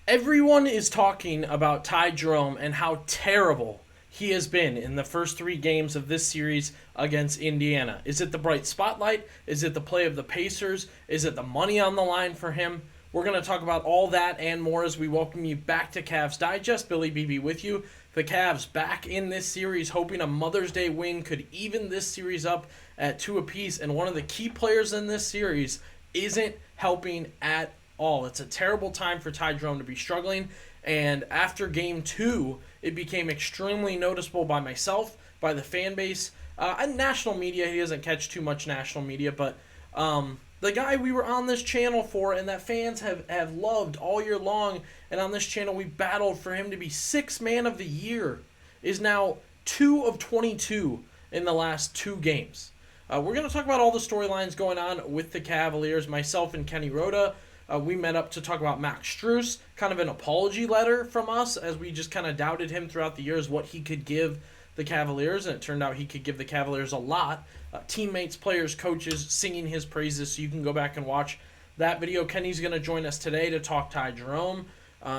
Everyone is talking about Ty Jerome and how terrible he has been in the first three games of this series against Indiana. Is it the bright spotlight? Is it the play of the Pacers? Is it the money on the line for him? We're going to talk about all that and more as we welcome you back to Cavs Digest. Billy BB with you. The Cavs back in this series, hoping a Mother's Day win could even this series up at 2 apiece. And one of the key players in this series isn't helping at all. It's a terrible time for Ty Jerome to be struggling. And after game two, it became extremely noticeable by myself, by the fan base, and national media. He doesn't catch too much national media, but the guy we were on this channel for and that fans have loved all year long, and on this channel we battled for him to be sixth man of the year, is now 2 of 22 in the last two games. We're going to talk about all the storylines going on with the Cavaliers. Myself and Kenny Rhoda, we met up to talk about Max Strus, kind of an apology letter from us as we just kind of doubted him throughout the years what he could give the Cavaliers, and it turned out he could give the Cavaliers a lot. Teammates, players, coaches singing his praises, so you can go back and watch that video. Kenny's going to join us today to talk Ty Jerome.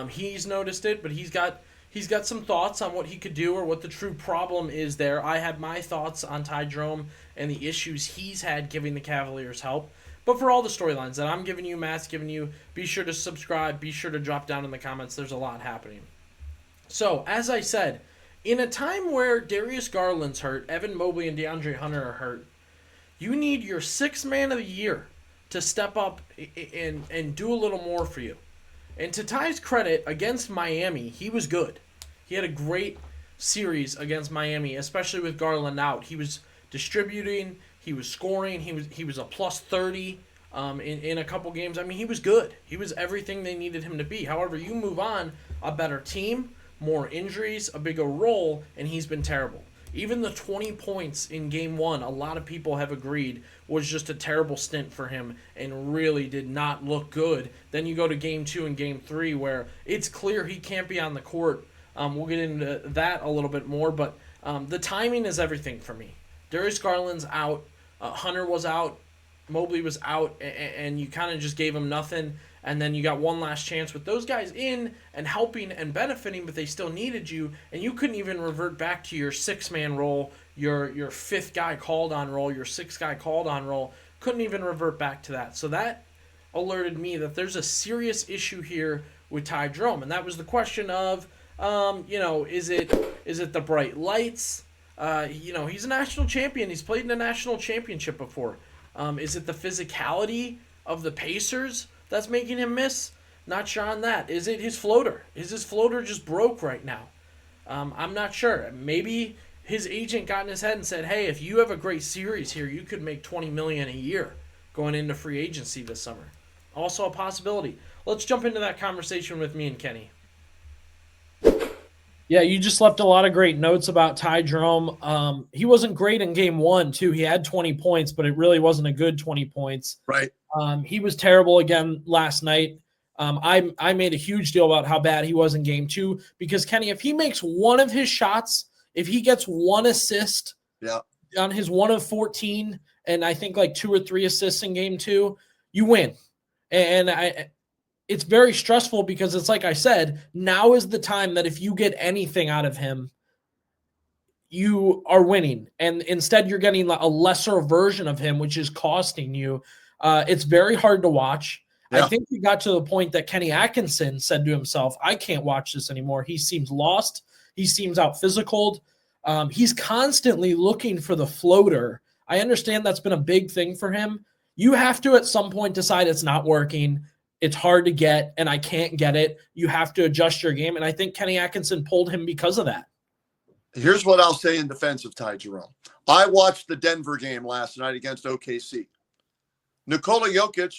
He's noticed it, but he's got some thoughts on what he could do or what the true problem is there. I have my thoughts on Ty Jerome and the issues he's had giving the Cavaliers help. But for all the storylines that I'm giving you, Matt's giving you, be sure to subscribe. Be sure to drop down in the comments. There's a lot happening. So, as I said, in a time where Darius Garland's hurt, Evan Mobley and DeAndre Hunter are hurt, you need your sixth man of the year to step up and do a little more for you. And to Ty's credit, against Miami, he was good. He had a great series against Miami, especially with Garland out. He was distributing, he was scoring, he was a plus 30 in a couple games. I mean, he was good. He was everything they needed him to be. However, you move on, a better team, more injuries, a bigger role, and he's been terrible. Even the 20 points in game one, a lot of people have agreed, was just a terrible stint for him and really did not look good. Then you go to game two and game three where it's clear he can't be on the court. We'll get into that a little bit more, but the timing is everything for me. Darius Garland's out, Hunter was out, Mobley was out, and you kind of just gave him nothing. And then you got one last chance with those guys in and helping and benefiting, but they still needed you, and you couldn't even revert back to your six-man role, your fifth guy called on role, your sixth guy called on role. Couldn't even revert back to that. So that alerted me that there's a serious issue here with Ty Jerome, and that was the question of, is it the bright lights? He's a national champion. He's played in a national championship before. Is it the physicality of the Pacers that's making him miss? Not sure on that. Is it his floater? Is his floater just broke right now? I'm not sure. Maybe his agent got in his head and said, hey, if you have a great series here, you could make $20 million a year going into free agency this summer. Also a possibility. Let's jump into that conversation with me and Kenny. Yeah, you just left a lot of great notes about Ty Jerome. He wasn't great in game one, too. He had 20 points, but it really wasn't a good 20 points. Right. He was terrible again last night. I made a huge deal about how bad he was in game two because, Kenny, if he makes one of his shots, if he gets one assist on his 1 of 14, and I think like 2 or 3 assists in game two, you win. And it's very stressful because it's like I said, now is the time that if you get anything out of him, you are winning. And instead you're getting a lesser version of him, which is costing you. It's very hard to watch. Yeah. I think we got to the point that Kenny Atkinson said to himself, I can't watch this anymore. He seems lost. He seems out physicaled. He's constantly looking for the floater. I understand that's been a big thing for him. You have to at some point decide it's not working. It's hard to get, and I can't get it. You have to adjust your game, and I think Kenny Atkinson pulled him because of that. Here's what I'll say in defense of Ty Jerome. I watched the Denver game last night against OKC. Nikola Jokic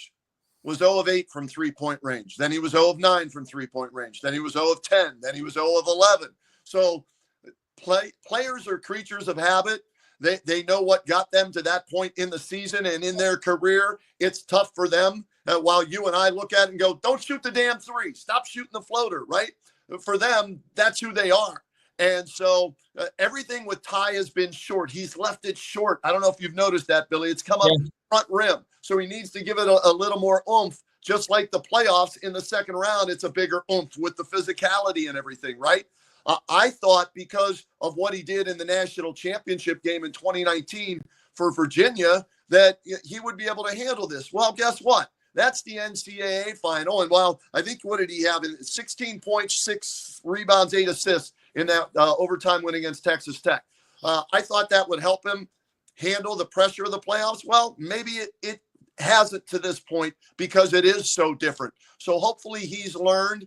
was 0 of 8 from three-point range. Then he was 0 of 9 from three-point range. Then he was 0 of 10. Then he was 0 of 11. So players are creatures of habit. They know what got them to that point in the season and in their career. It's tough for them. While you and I look at it and go, don't shoot the damn three. Stop shooting the floater, right? For them, that's who they are. And so everything with Ty has been short. He's left it short. I don't know if you've noticed that, Billy. It's come up front rim. So he needs to give it a little more oomph just like the playoffs in the second round, it's a bigger oomph with the physicality and everything, right? I thought because of what he did in the national championship game in 2019 for Virginia that he would be able to handle this. Well, guess what? That's the NCAA final. And while I think, what did he have? 16 points, 6 rebounds, 8 assists in that overtime win against Texas Tech. I thought that would help him handle the pressure of the playoffs. Well, maybe it hasn't to this point because it is so different. So hopefully he's learned.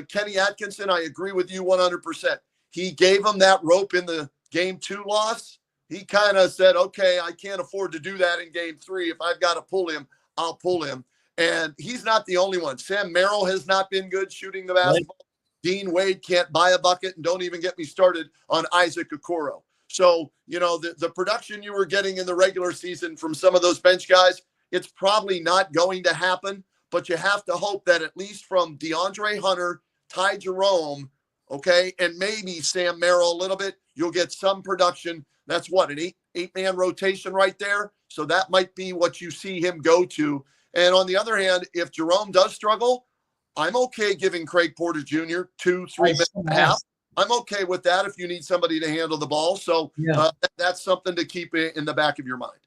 Kenny Atkinson, I agree with you 100%. He gave him that rope in the game 2 loss. He kind of said, okay, I can't afford to do that in game 3. If I've got to pull him, I'll pull him. And he's not the only one. Sam Merrill has not been good shooting the basketball. Right. Dean Wade can't buy a bucket, and don't even get me started on Isaac Okoro. So, the production you were getting in the regular season from some of those bench guys, it's probably not going to happen, but you have to hope that at least from DeAndre Hunter, Ty Jerome, okay, and maybe Sam Merrill a little bit, you'll get some production. That's what, an eight-man rotation right there? So that might be what you see him go to. And on the other hand, if Jerome does struggle, I'm okay giving Craig Porter Jr. 2-3 minutes and a half. I'm okay with that if you need somebody to handle the ball. So that's something to keep in the back of your mind.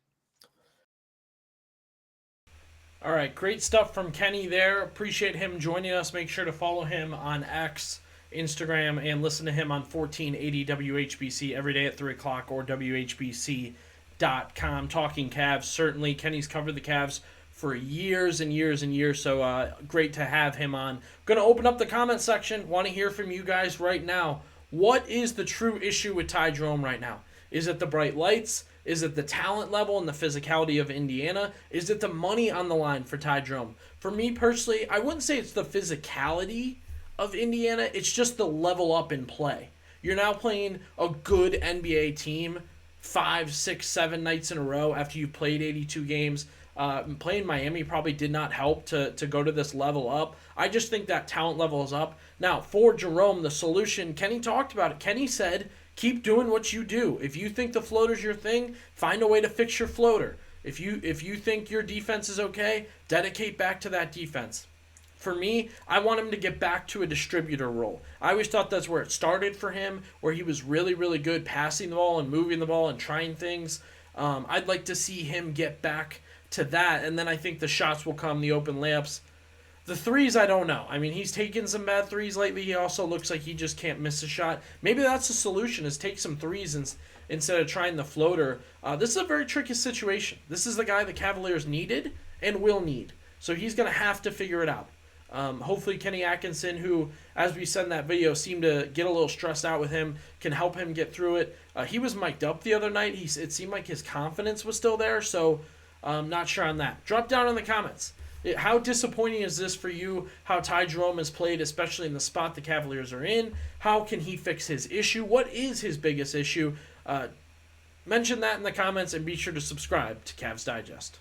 All right, great stuff from Kenny there. Appreciate him joining us. Make sure to follow him on X, Instagram, and listen to him on 1480 WHBC every day at 3 o'clock or WHBC.com. Talking Cavs, certainly. Kenny's covered the Cavs for years and years and years, so great to have him on. Going to open up the comment section. Want to hear from you guys right now. What is the true issue with Ty Jerome right now? Is it the bright lights? Is it the talent level and the physicality of Indiana? Is it the money on the line for Ty Jerome? For me personally, I wouldn't say it's the physicality of Indiana. It's just the level up in play. You're now playing a good NBA team 5, 6, 7 nights in a row after you've played 82 games. Playing Miami probably did not help to go to this level up. I just think that talent level is up. Now, for Jerome, the solution, Kenny talked about it. Kenny said, keep doing what you do. If you think the floater's your thing, find a way to fix your floater. If you think your defense is okay, dedicate back to that defense. For me, I want him to get back to a distributor role. I always thought that's where it started for him, where he was really, really good passing the ball and moving the ball and trying things. I'd like to see him get back to that, and then I think the shots will come, the open layups. The threes, I don't know. I mean, he's taken some bad threes lately. He also looks like he just can't miss a shot. Maybe that's the solution, is take some threes instead of trying the floater. This is a very tricky situation. This is the guy the Cavaliers needed and will need. So he's going to have to figure it out. Hopefully Kenny Atkinson, who, as we said in that video, seemed to get a little stressed out with him, can help him get through it. He was mic'd up the other night. It seemed like his confidence was still there, so I'm not sure on that. Drop down in the comments. How disappointing is this for you, how Ty Jerome has played, especially in the spot the Cavaliers are in? How can he fix his issue? What is his biggest issue? Mention that in the comments, and be sure to subscribe to Cavs Digest.